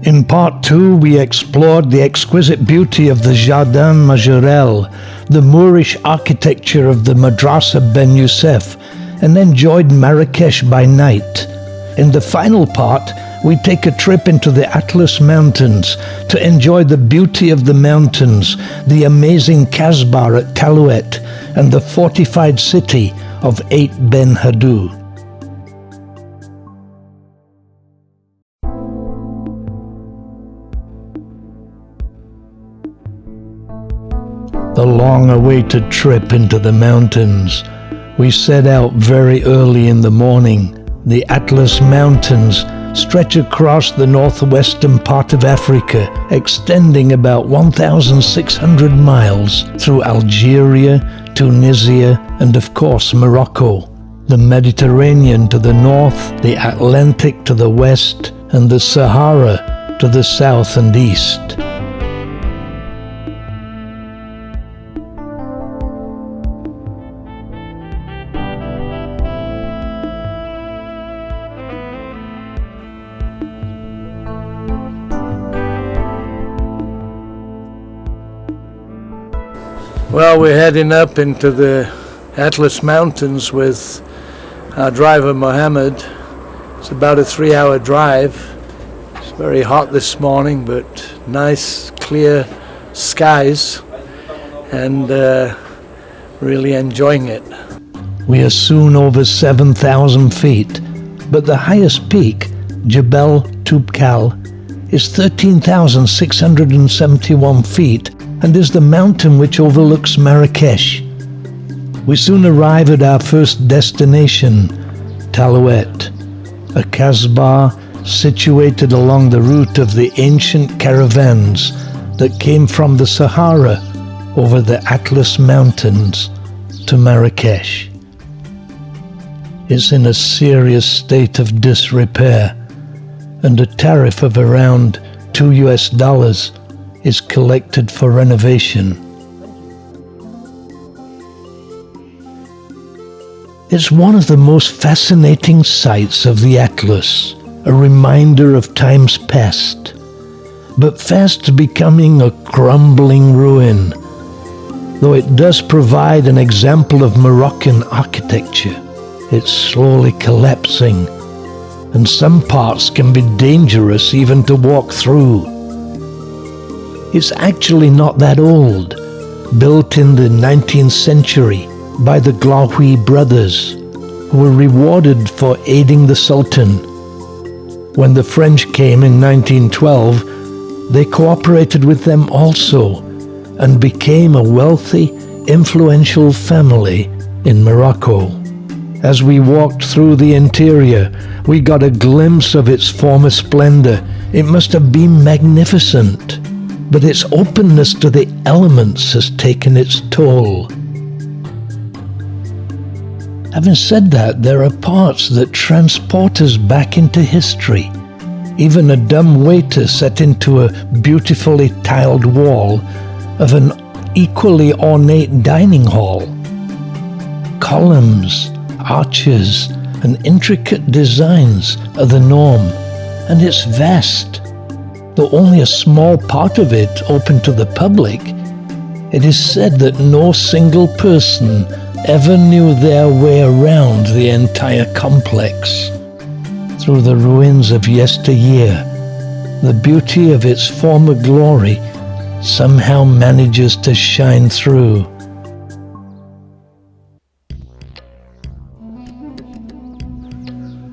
In part 2, we explored the exquisite beauty of the Jardin Majorelle, the Moorish architecture of the Madrasa Ben Youssef, and enjoyed Marrakech by night. In the final part, we take a trip into the Atlas Mountains to enjoy the beauty of the mountains, the amazing Kasbah at Talouet, and the fortified city of Ait Ben Haddou. The long-awaited trip into the mountains. We set out very early in the morning. The Atlas Mountains stretch across the northwestern part of Africa, extending about 1,600 miles through Algeria, Tunisia, and of course Morocco. The Mediterranean to the north, the Atlantic to the west, and the Sahara to the south and east. Well, we're heading up into the Atlas Mountains with our driver Mohammed. It's about a 3-hour drive. It's very hot this morning, but nice, clear skies, and really enjoying it. We are soon over 7,000 feet, but the highest peak, Jebel Toubkal, is 13,671 feet, and is the mountain which overlooks Marrakech. We soon arrive at our first destination, Talouet, a Kasbah situated along the route of the ancient caravans that came from the Sahara over the Atlas Mountains to Marrakech. It's in a serious state of disrepair, and a tariff of around $2 is collected for renovation. It's one of the most fascinating sights of the Atlas, a reminder of times past, but fast becoming a crumbling ruin, though it does provide an example of Moroccan architecture. It's slowly collapsing, and some parts can be dangerous even to walk through. It's actually not that old, built in the 19th century by the Glaoui brothers, who were rewarded for aiding the Sultan. When the French came in 1912, they cooperated with them also and became a wealthy, influential family in Morocco. As we walked through the interior, we got a glimpse of its former splendor. It must have been magnificent, but its openness to the elements has taken its toll. Having said that, there are parts that transport us back into history. Even a dumb waiter set into a beautifully tiled wall of an equally ornate dining hall. Columns, arches, and intricate designs are the norm, and it's vast. Though only a small part of it open to the public, it is said that no single person ever knew their way around the entire complex. Through the ruins of yesteryear, the beauty of its former glory somehow manages to shine through.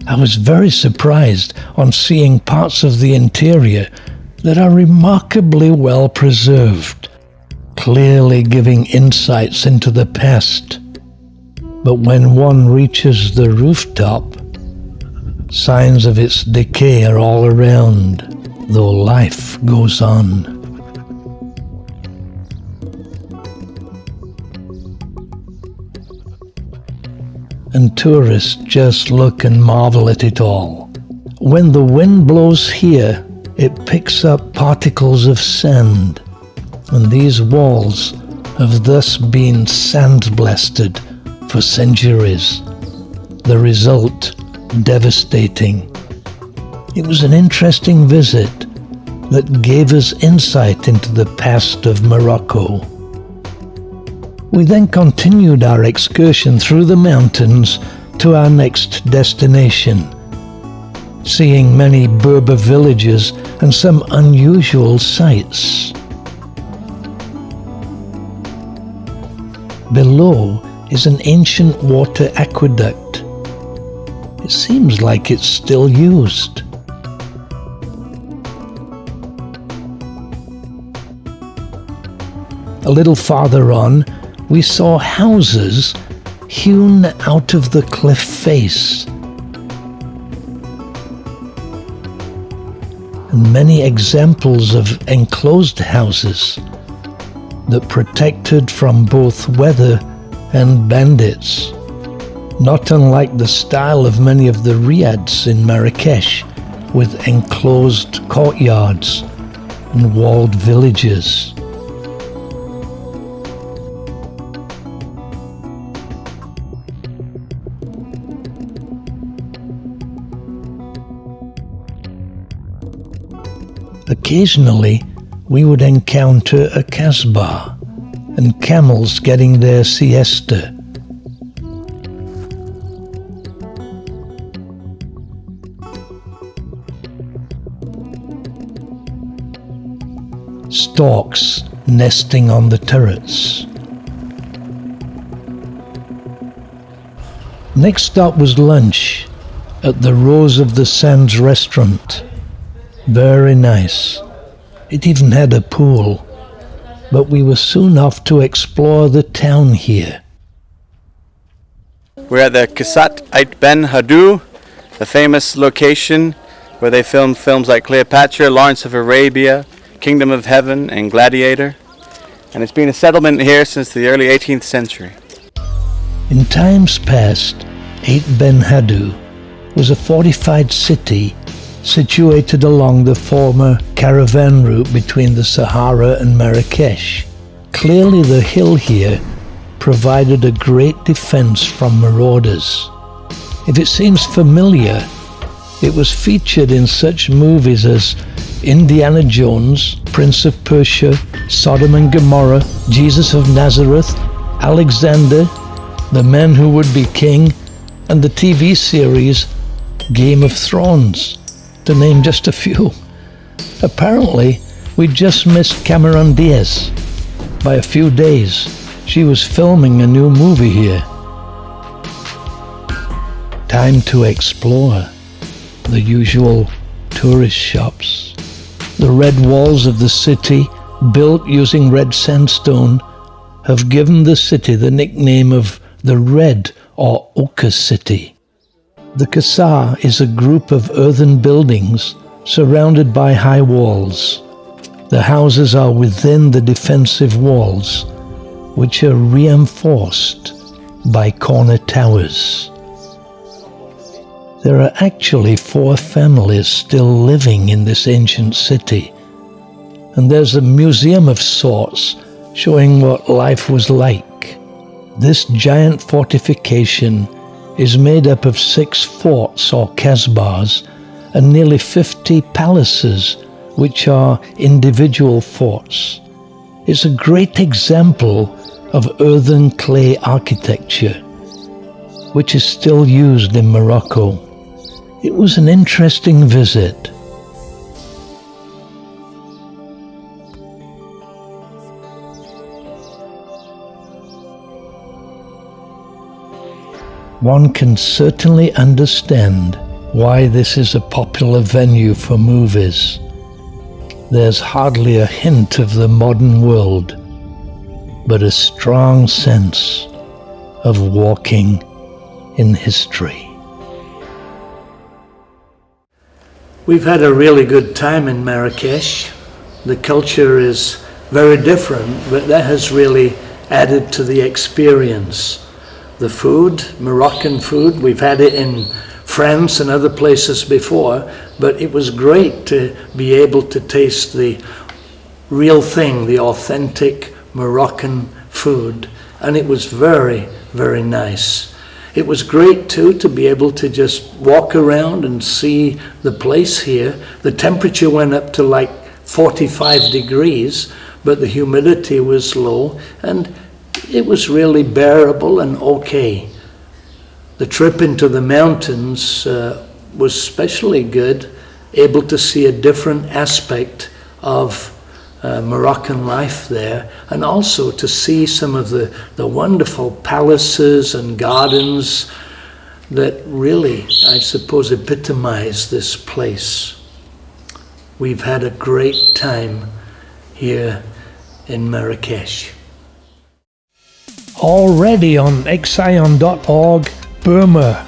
I was very surprised on seeing parts of the interior that are remarkably well preserved, clearly giving insights into the past. But when one reaches the rooftop, signs of its decay are all around, though life goes on. And tourists just look and marvel at it all. When the wind blows here, it picks up particles of sand, and these walls have thus been sandblasted for centuries. The result, devastating. It was an interesting visit, that gave us insight into the past of Morocco. We then continued our excursion through the mountains to our next destination, seeing many Berber villages and some unusual sights. Below is an ancient water aqueduct. It seems like it's still used. A little farther on, we saw houses hewn out of the cliff face, and many examples of enclosed houses that protected from both weather and bandits, not unlike the style of many of the riads in Marrakech, with enclosed courtyards and walled villages. Occasionally, we would encounter a Kasbah and camels getting their siesta. Storks nesting on the turrets. Next stop was lunch at the Rose of the Sands restaurant. Very nice. It even had a pool, but we were soon off to explore the town here. We're at the Kasbah Ait Ben Haddou, the famous location where they filmed films like Cleopatra, Lawrence of Arabia, Kingdom of Heaven, and Gladiator. And it's been a settlement here since the early 18th century. In times past, Ait Ben Haddou was a fortified city situated along the former caravan route between the Sahara and Marrakech. Clearly the hill here provided a great defense from marauders. If it seems familiar, it was featured in such movies as Indiana Jones, Prince of Persia, Sodom and Gomorrah, Jesus of Nazareth, Alexander, The Man Who Would Be King, and the TV series Game of Thrones, to name just a few. Apparently, we just missed Cameron Diaz by a few days. She was filming a new movie here. Time to explore the usual tourist shops. The red walls of the city, built using red sandstone, have given the city the nickname of the Red or Ochre City. The Kasbah is a group of earthen buildings surrounded by high walls. The houses are within the defensive walls, which are reinforced by corner towers. There are actually 4 families still living in this ancient city, and there's a museum of sorts showing what life was like. This giant fortification is made up of 6 forts or kasbahs and nearly 50 palaces, which are individual forts. It's a great example of earthen clay architecture, which is still used in Morocco. It was an interesting visit. One can certainly understand why this is a popular venue for movies. There's hardly a hint of the modern world, but a strong sense of walking in history. We've had a really good time in Marrakech. The culture is very different, but that has really added to the experience. The food, Moroccan food, we've had it in France and other places before, but it was great to be able to taste the real thing, the authentic Moroccan food, and it was very, very nice. It was great too to be able to just walk around and see the place here. The temperature went up to like 45 degrees, but the humidity was low and it was really bearable and okay. The trip into the mountains was especially good, able to see a different aspect of Moroccan life there, and also to see some of the wonderful palaces and gardens that really, I suppose, epitomize this place. We've had a great time here in Marrakesh. Already on Excion.org, Burma,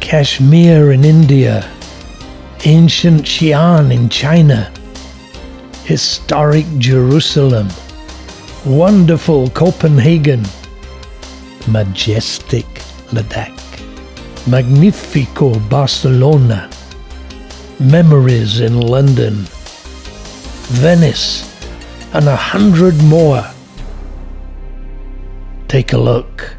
Kashmir in India, ancient Xi'an in China, historic Jerusalem, wonderful Copenhagen, majestic Ladakh, magnifico Barcelona, memories in London, Venice, and 100 more. Take a look.